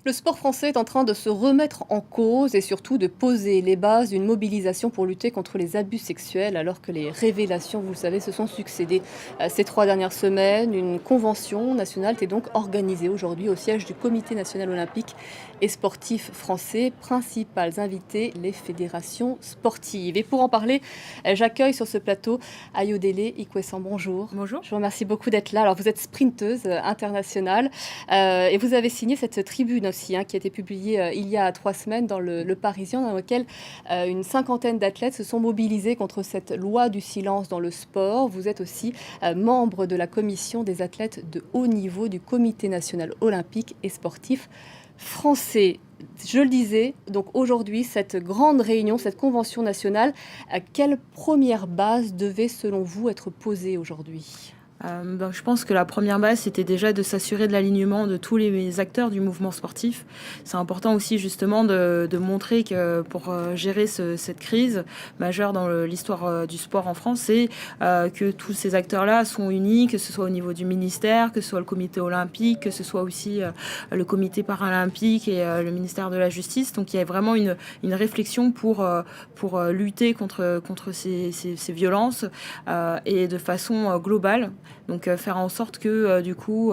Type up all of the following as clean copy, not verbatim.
Le sport français est en train de se remettre en cause et surtout de poser les bases d'une mobilisation pour lutter contre les abus sexuels alors que les révélations, vous le savez, se sont succédées ces 3 dernières semaines. Une convention nationale est donc organisée aujourd'hui au siège du Comité national olympique et sportif français. Principales invités, les fédérations sportives. Et pour en parler, j'accueille sur ce plateau Ayodele Ikwessan. Bonjour. Bonjour. Je vous remercie beaucoup d'être là. Alors vous êtes sprinteuse internationale. Et vous avez signé cette tribune aussi, hein, qui a été publiée il y a 3 semaines dans le Parisien, dans lequel une cinquantaine d'athlètes se sont mobilisés contre cette loi du silence dans le sport. Vous êtes aussi membre de la commission des athlètes de haut niveau du Comité national olympique et sportif français. Je le disais, donc aujourd'hui, cette grande réunion, cette convention nationale, quelle première base devait, selon vous, être posée aujourd'hui ? Je pense que la première base, c'était déjà de s'assurer de l'alignement de tous les acteurs du mouvement sportif. C'est important aussi justement de montrer que pour gérer cette crise majeure dans l'histoire du sport en France, c'est que tous ces acteurs-là sont unis, que ce soit au niveau du ministère, que ce soit le comité olympique, que ce soit aussi le comité paralympique et le ministère de la Justice. Donc il y a vraiment une réflexion pour lutter contre ces violences et de façon globale. Donc faire en sorte que du coup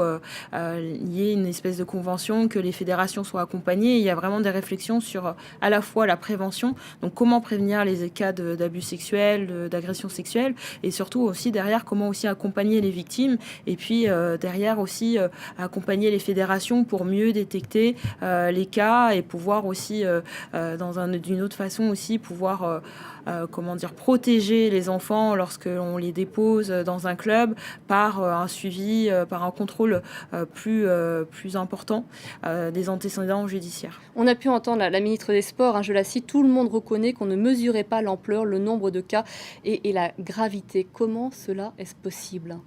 il y ait une espèce de convention, que les fédérations soient accompagnées. Il y a vraiment des réflexions sur à la fois la prévention, donc comment prévenir les cas d'abus sexuels, d'agressions sexuelles, et surtout aussi derrière comment aussi accompagner les victimes, et puis derrière aussi accompagner les fédérations pour mieux détecter les cas et pouvoir aussi d'une autre façon aussi pouvoir protéger les enfants lorsque l'on les dépose dans un club par un suivi, par un contrôle plus important des antécédents judiciaires. On a pu entendre la ministre des Sports, hein, je la cite, tout le monde reconnaît qu'on ne mesurait pas l'ampleur, le nombre de cas et la gravité. Comment cela est-ce possible ?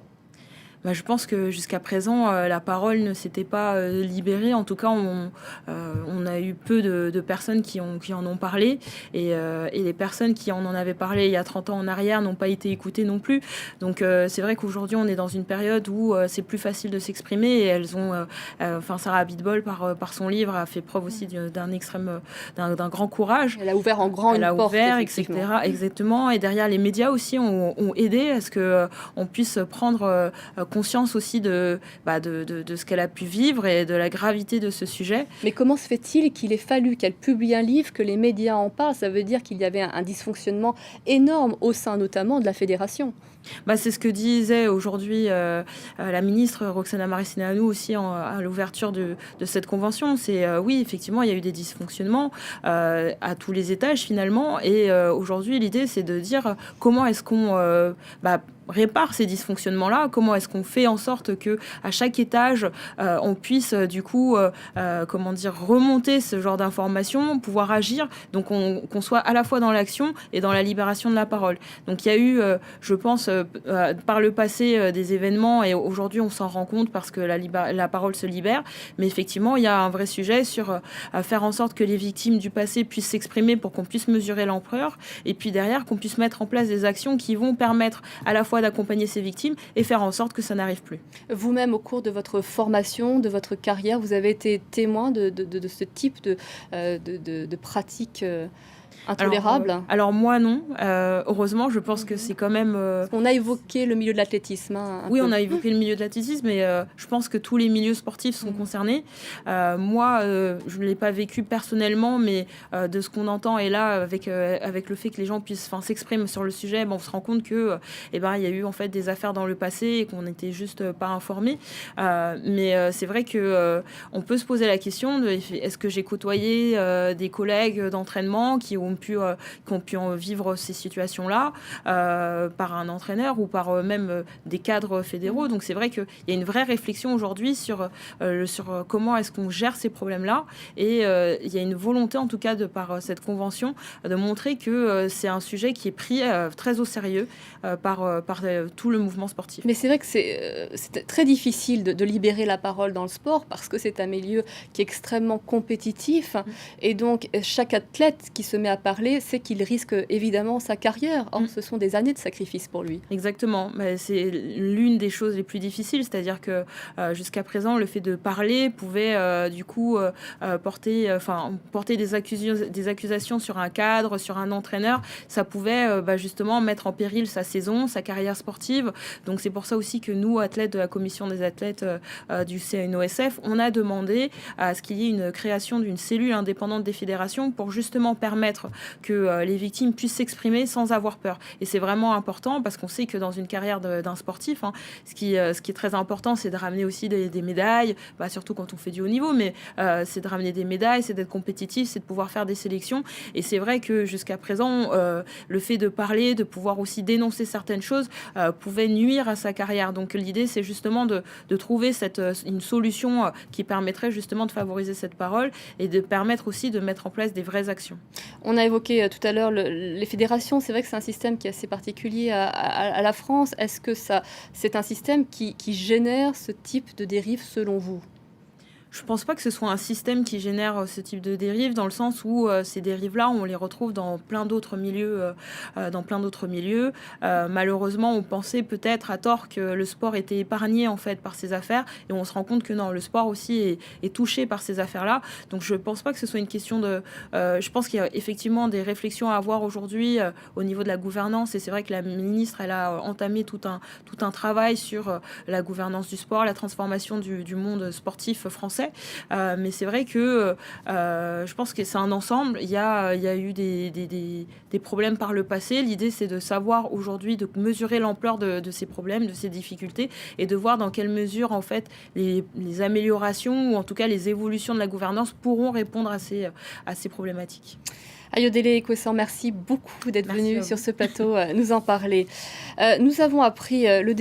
Je pense que jusqu'à présent, la parole ne s'était pas libérée. En tout cas, on a eu peu de personnes qui en ont parlé. Et les personnes qui en avaient parlé il y a 30 ans en arrière n'ont pas été écoutées non plus. Donc c'est vrai qu'aujourd'hui, on est dans une période où c'est plus facile de s'exprimer. Et elles ont... Sarah Abitbol, par son livre, a fait preuve aussi d'un grand courage. Elle a ouvert en grand une porte, etc. Exactement. Et derrière, les médias aussi ont aidé à ce qu'on puisse prendre... conscience aussi de ce qu'elle a pu vivre et de la gravité de ce sujet. Mais comment se fait-il qu'il ait fallu qu'elle publie un livre, que les médias en parlent ? Ça veut dire qu'il y avait un dysfonctionnement énorme au sein notamment de la fédération. C'est ce que disait aujourd'hui la ministre Roxana Maracineanu aussi à l'ouverture de cette convention. C'est oui, effectivement, il y a eu des dysfonctionnements à tous les étages finalement. Et aujourd'hui, l'idée, c'est de dire comment est-ce qu'on répare ces dysfonctionnements-là, comment est-ce qu'on fait en sorte que à chaque étage on puisse du coup remonter ce genre d'informations, pouvoir agir, donc qu'on soit à la fois dans l'action et dans la libération de la parole. Donc il y a eu, je pense, par le passé des événements, et aujourd'hui on s'en rend compte parce que la parole se libère, mais effectivement il y a un vrai sujet sur faire en sorte que les victimes du passé puissent s'exprimer pour qu'on puisse mesurer l'ampleur, et puis derrière qu'on puisse mettre en place des actions qui vont permettre à la fois d'accompagner ces victimes et faire en sorte que ça n'arrive plus. Vous-même, au cours de votre formation, de votre carrière, vous avez été témoin de ce type de pratiques intolérable. Alors moi non, heureusement, je pense que c'est quand même... On a évoqué le milieu de l'athlétisme. Oui, on a évoqué le milieu de l'athlétisme, mais je pense que tous les milieux sportifs sont concernés. Moi, je ne l'ai pas vécu personnellement, mais de ce qu'on entend, et là, avec le fait que les gens puissent s'exprimer sur le sujet, on se rend compte que il y a eu en fait des affaires dans le passé et qu'on n'était juste pas informés. Mais c'est vrai que on peut se poser la question de est-ce que j'ai côtoyé des collègues d'entraînement qui ont pu en vivre ces situations-là par un entraîneur ou par même des cadres fédéraux. Donc c'est vrai qu'il y a une vraie réflexion aujourd'hui sur comment est-ce qu'on gère ces problèmes-là, et il y a une volonté en tout cas par cette convention de montrer que c'est un sujet qui est pris très au sérieux par tout le mouvement sportif. Mais c'est vrai que c'est très difficile de libérer la parole dans le sport parce que c'est un milieu qui est extrêmement compétitif, et donc chaque athlète qui se met met à parler, c'est qu'il risque évidemment sa carrière. Or, ce sont des années de sacrifice pour lui. Exactement, mais c'est l'une des choses les plus difficiles, c'est-à-dire que jusqu'à présent, le fait de parler pouvait du coup porter des accusations sur un cadre, sur un entraîneur. Ça pouvait justement mettre en péril sa saison, sa carrière sportive. Donc c'est pour ça aussi que nous, athlètes de la commission des athlètes du CNOSF, on a demandé à ce qu'il y ait une création d'une cellule indépendante des fédérations pour justement permettre que les victimes puissent s'exprimer sans avoir peur. Et c'est vraiment important parce qu'on sait que dans une carrière d'un sportif, ce qui est très important, c'est de ramener aussi des médailles, surtout quand on fait du haut niveau, mais c'est de ramener des médailles, c'est d'être compétitif, c'est de pouvoir faire des sélections. Et c'est vrai que jusqu'à présent, le fait de parler, de pouvoir aussi dénoncer certaines choses, pouvait nuire à sa carrière. Donc l'idée, c'est justement de trouver une solution qui permettrait justement de favoriser cette parole et de permettre aussi de mettre en place des vraies actions. On a évoqué tout à l'heure les fédérations. C'est vrai que c'est un système qui est assez particulier à la France. Est-ce que c'est un système qui génère ce type de dérive selon vous ? Je ne pense pas que ce soit un système qui génère ce type de dérives, dans le sens où ces dérives-là, on les retrouve dans plein d'autres milieux. Malheureusement, on pensait peut-être à tort que le sport était épargné en fait par ces affaires, et on se rend compte que non, le sport aussi est touché par ces affaires-là. Donc je ne pense pas que ce soit une question de... je pense qu'il y a effectivement des réflexions à avoir aujourd'hui au niveau de la gouvernance, et c'est vrai que la ministre, elle a entamé tout un travail sur la gouvernance du sport, la transformation du monde sportif français. Mais c'est vrai que je pense que c'est un ensemble. Il y a eu des problèmes par le passé. L'idée, c'est de savoir aujourd'hui, de mesurer l'ampleur de ces problèmes, de ces difficultés, et de voir dans quelle mesure en fait les améliorations, ou en tout cas les évolutions de la gouvernance, pourront répondre à ces problématiques. Ayodele Ekwesan, merci beaucoup d'être venu sur ce plateau nous en parler. Nous avons appris le